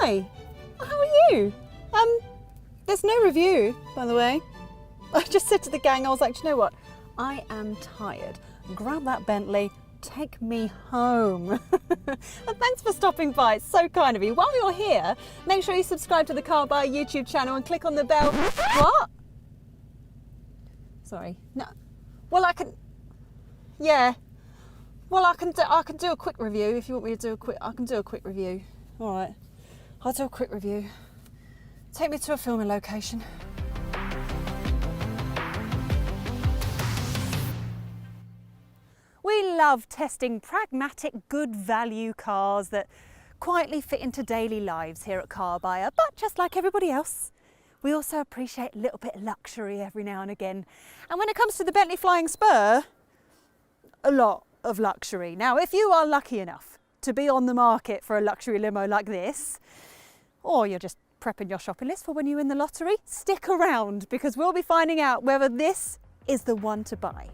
Hi, how are you? There's no review, by the way. I just said to the gang, I was like, do you know what? I am tired. Grab that Bentley, take me home. And thanks for stopping by, it's so kind of you. While you're here, make sure you subscribe to the Car Buyer YouTube channel and click on the bell. What? Sorry, no. Well, I can, yeah. Well, I can do a quick review if you want me to do I can do a quick review. All right, I'll do a quick review. Take me to a filming location. We love testing pragmatic, good value cars that quietly fit into daily lives here at Car Buyer, but just like everybody else, we also appreciate a little bit of luxury every now and again. And when it comes to the Bentley Flying Spur, a lot of luxury. Now, if you are lucky enough to be on the market for a luxury limo like this, or you're just prepping your shopping list for when you win the lottery, stick around because we'll be finding out whether this is the one to buy.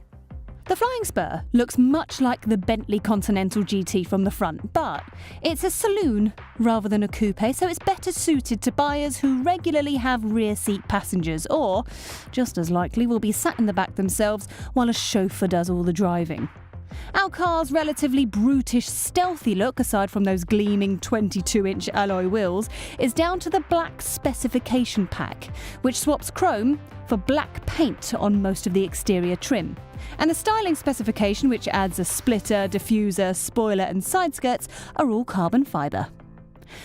The Flying Spur looks much like the Bentley Continental GT from the front, but it's a saloon rather than a coupe, so it's better suited to buyers who regularly have rear seat passengers or, just as likely, will be sat in the back themselves while a chauffeur does all the driving. Our car's relatively brutish, stealthy look, aside from those gleaming 22-inch alloy wheels, is down to the black specification pack, which swaps chrome for black paint on most of the exterior trim. And the styling specification, which adds a splitter, diffuser, spoiler and side skirts, are all carbon fibre.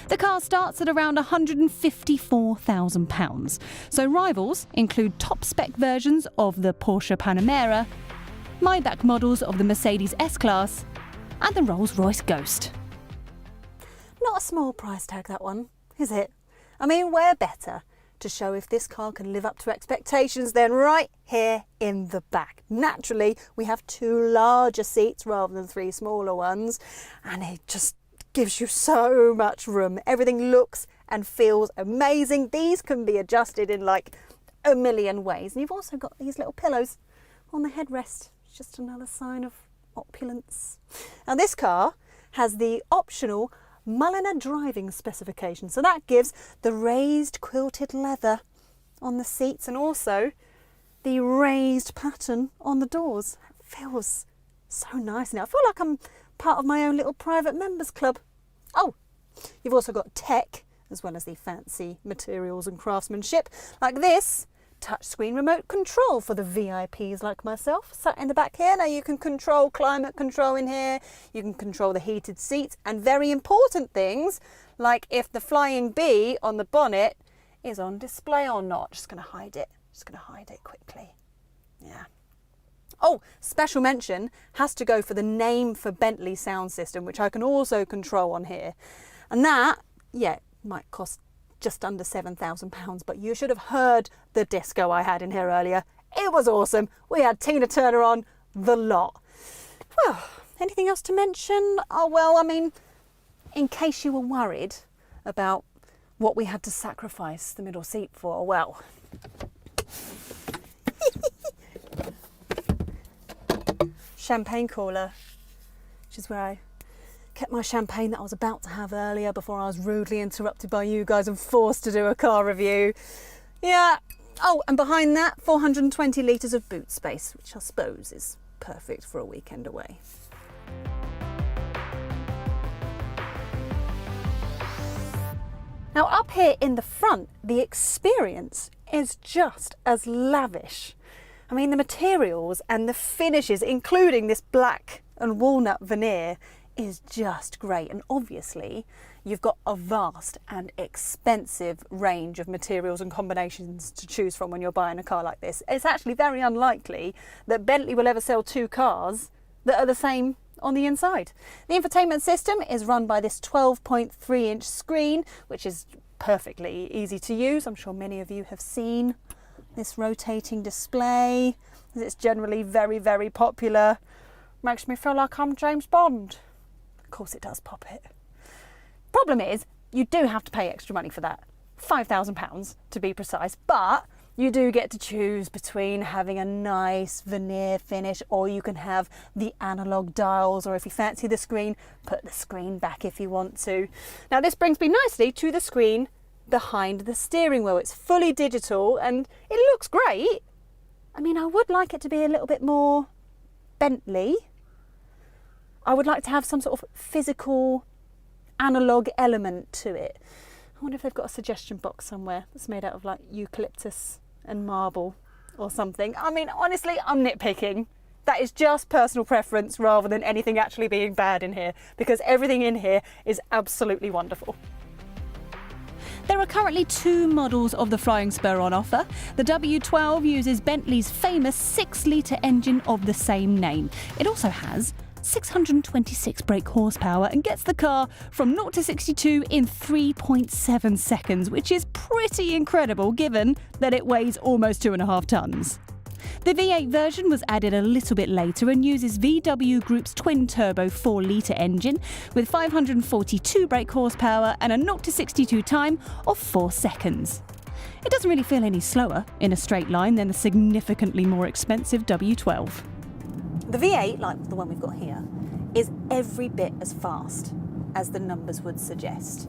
The car starts at around £154,000, so rivals include top-spec versions of the Porsche Panamera, Maybach models of the Mercedes S-Class and the Rolls-Royce Ghost. Not a small price tag, that one, is it? I mean, where better to show if this car can live up to expectations than right here in the back. Naturally, we have 2 larger seats rather than 3 smaller ones, and it just gives you so much room. Everything looks and feels amazing. These can be adjusted in like a million ways. And you've also got these little pillows on the headrest. Just another sign of opulence. Now this car has the optional Mulliner driving specification, so that gives the raised quilted leather on the seats and also the raised pattern on the doors. It feels so nice now. I feel like I'm part of my own little private members club. Oh, you've also got tech as well as the fancy materials and craftsmanship like this touchscreen remote control for the VIPs like myself sat in the back here. Now you can control climate control in here, you can control the heated seats and very important things like if the flying bee on the bonnet is on display or not. Just going to hide it quickly. Yeah. Oh, special mention has to go for the name for Bentley sound system, which I can also control on here, and that, yeah, might cost just under £7,000, but you should have heard the disco I had in here earlier. It was awesome. We had Tina Turner on, the lot. Well, anything else to mention? Oh, well, I mean, in case you were worried about what we had to sacrifice the middle seat for, well, champagne cooler, which is where I kept my champagne that I was about to have earlier before I was rudely interrupted by you guys and forced to do a car review. Yeah. Oh, and behind that, 420 litres of boot space, which I suppose is perfect for a weekend away. Now up here in the front, the experience is just as lavish. I mean, the materials and the finishes, including this black and walnut veneer, is just great. And obviously you've got a vast and expensive range of materials and combinations to choose from when you're buying a car like this. It's actually very unlikely that Bentley will ever sell 2 cars that are the same on the inside. The infotainment system is run by this 12.3-inch screen, which is perfectly easy to use. I'm sure many of you have seen this rotating display. It's generally very, very popular. Makes me feel like I'm James Bond. Of course it does, pop it. Problem is, you do have to pay extra money for that. £5,000 to be precise, but You do get to choose between having a nice veneer finish, or you can have the analog dials, or if you fancy the screen, put the screen back if you want to. Now this brings me nicely to the screen behind the steering wheel. It's fully digital and it looks great. I mean, I would like it to be a little bit more Bentley. I would like to have some sort of physical analog element to it. I wonder if they've got a suggestion box somewhere that's made out of like eucalyptus and marble or something. I mean, honestly, I'm nitpicking. That is just personal preference rather than anything actually being bad in here, because everything in here is absolutely wonderful. There are currently 2 models of the Flying Spur on offer. The W12 uses Bentley's famous 6-litre engine of the same name. It also has 626 brake horsepower and gets the car from 0 to 62 in 3.7 seconds, which is pretty incredible given that it weighs almost 2.5 tonnes. The V8 version was added a little bit later and uses VW Group's twin-turbo 4-litre engine with 542 brake horsepower and a 0 to 62 time of 4 seconds. It doesn't really feel any slower in a straight line than the significantly more expensive W12. The V8, like the one we've got here, is every bit as fast as the numbers would suggest.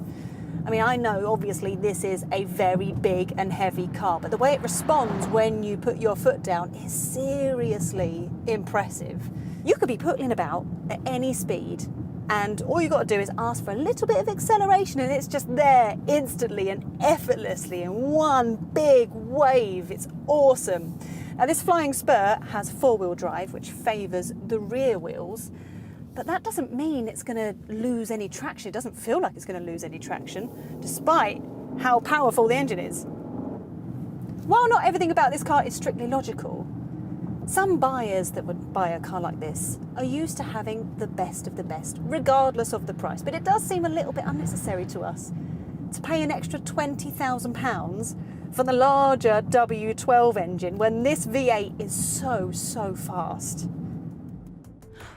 I mean, I know obviously this is a very big and heavy car, but the way it responds when you put your foot down is seriously impressive. You could be putting about at any speed, and all you've got to do is ask for a little bit of acceleration and it's just there instantly and effortlessly in one big wave. It's awesome. Now this Flying Spur has 4-wheel drive, which favours the rear wheels, but that doesn't mean it's going to lose any traction. It doesn't feel like it's going to lose any traction, despite how powerful the engine is. While not everything about this car is strictly logical, some buyers that would buy a car like this are used to having the best of the best, regardless of the price. But it does seem a little bit unnecessary to us to pay an extra £20,000 for the larger W12 engine when this V8 is so fast.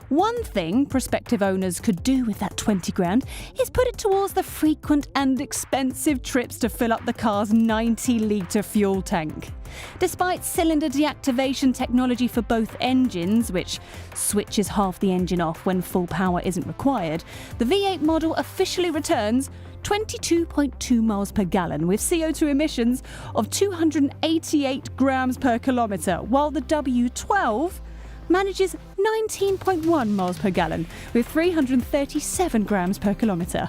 One thing prospective owners could do with that 20 grand is put it towards the frequent and expensive trips to fill up the car's 90-litre fuel tank. Despite cylinder deactivation technology for both engines, which switches half the engine off when full power isn't required, the V8 model officially returns 22.2 miles per gallon with CO2 emissions of 288 grams per kilometre, while the W12 manages 19.1 miles per gallon with 337 grams per kilometre.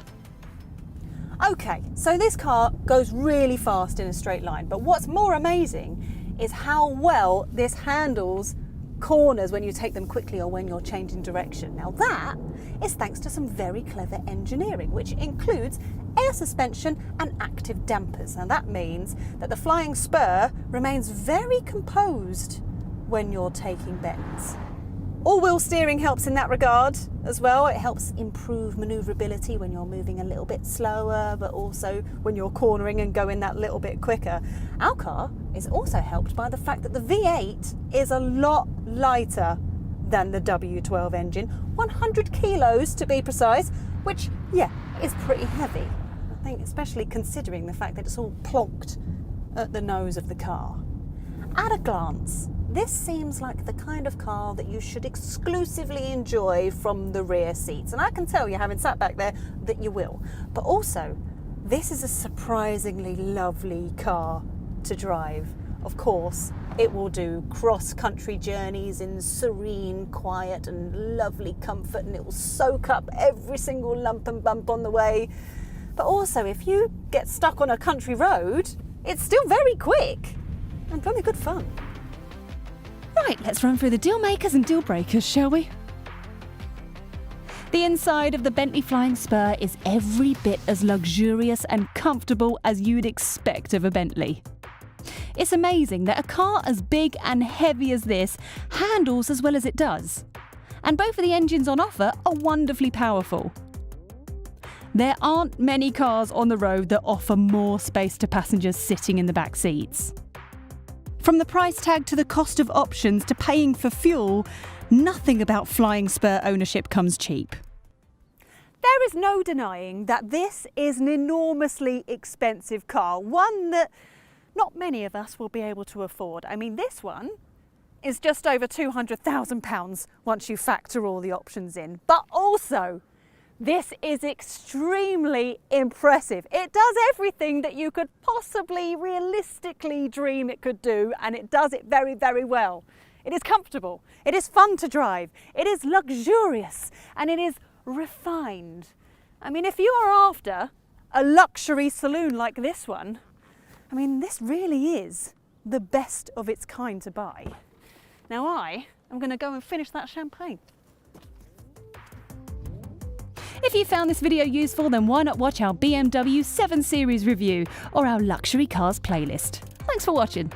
Okay, so this car goes really fast in a straight line, but what's more amazing is how well this handles corners when you take them quickly or when you're changing direction. Now that is thanks to some very clever engineering, which includes air suspension and active dampers. Now that means that the Flying Spur remains very composed when you're taking bends. All-wheel steering helps in that regard as well. It helps improve manoeuvrability when you're moving a little bit slower, but also when you're cornering and going that little bit quicker. Our car is also helped by the fact that the V8 is a lot lighter than the W12 engine, 100 kilos to be precise, which, yeah, is pretty heavy. I think especially considering the fact that it's all plonked at the nose of the car. At a glance, this seems like the kind of car that you should exclusively enjoy from the rear seats. And I can tell you, having sat back there, that you will. But also, this is a surprisingly lovely car to drive. Of course, it will do cross-country journeys in serene quiet and lovely comfort, and it will soak up every single lump and bump on the way. But also, if you get stuck on a country road, it's still very quick and very good fun. Right, let's run through the deal makers and deal breakers, shall we? The inside of the Bentley Flying Spur is every bit as luxurious and comfortable as you'd expect of a Bentley. It's amazing that a car as big and heavy as this handles as well as it does. And both of the engines on offer are wonderfully powerful. There aren't many cars on the road that offer more space to passengers sitting in the back seats. From the price tag to the cost of options to paying for fuel, nothing about Flying Spur ownership comes cheap. There is no denying that this is an enormously expensive car, one that not many of us will be able to afford. I mean, this one is just over £200,000 once you factor all the options in. But also, this is extremely impressive. It does everything that you could possibly realistically dream it could do, and it does it very, very well. It is comfortable, it is fun to drive, it is luxurious, and it is refined. I mean, if you are after a luxury saloon like this one, I mean, this really is the best of its kind to buy. Now I am going to go and finish that champagne. If you found this video useful, then why not watch our BMW 7 Series review or our luxury cars playlist. Thanks for watching.